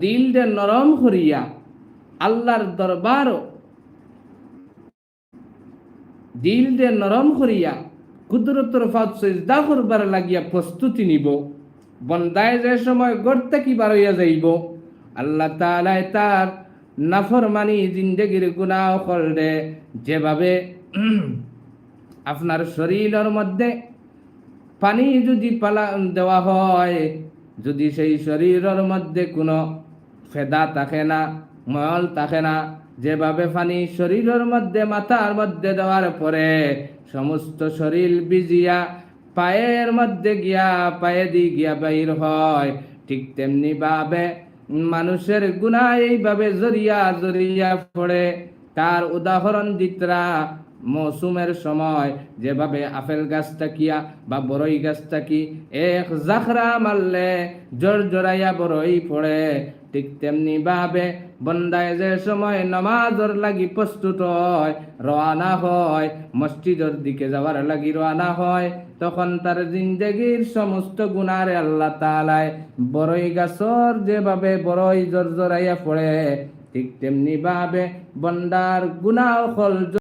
দিল দে নরম করিয়া আল্লাহর দরবার দিল দে নরম করিয়া কুদরতর ফাত সিজদা করবার লাগিয়া প্রস্তুতি নিব। বন্দায় যে সময় গড়তে কি বার হইয়া যাইব, আল্লাহ তাআলা তার নাফরমানি জিন্দেগির গুনাহ করলে যেভাবে আপনার শরীরের মধ্যে পানি যদি পালা দেওয়া হয়, যদি সেই শরীরের মধ্যে কোনো ফেদা থাকে না, মল থাকে না, যেভাবে পানি শরীরের মধ্যে মাথার মধ্যে দেওয়ার পরে সমস্ত শরীর ভিজিয়া পায়ের মধ্যে গিয়া পায়ে দি গিয়া বাইর হয়, ঠিক তেমনি ভাবে মানুষের গুনাহ এইভাবে জড়িয়া জড়িয়া পড়ে। তার উদাহরণ দিতরা মৌসুমের সময় যেভাবে আপেল গাছ থাকিয়া বা বড়ই গাছ থাকি এক জাখরা মারলে জোর জোরাইয়া বড়ই পড়ে, ঠিক তেমনি ভাবে বন্দায় যে সময় নামাজের লাগি প্রস্তুত হয়, রওনা হয়, মসজিদের দিকে যাওয়ার লাগি রওনা হয়, তখন তার জিন্দেগির সমস্ত গুনারে আল্লাহ তাআলা বড়ই গাছর যেভাবে বড়ই জোর জোরাইয়া পড়ে, ঠিক তেমনি ভাবে বন্দার গুনাহ হল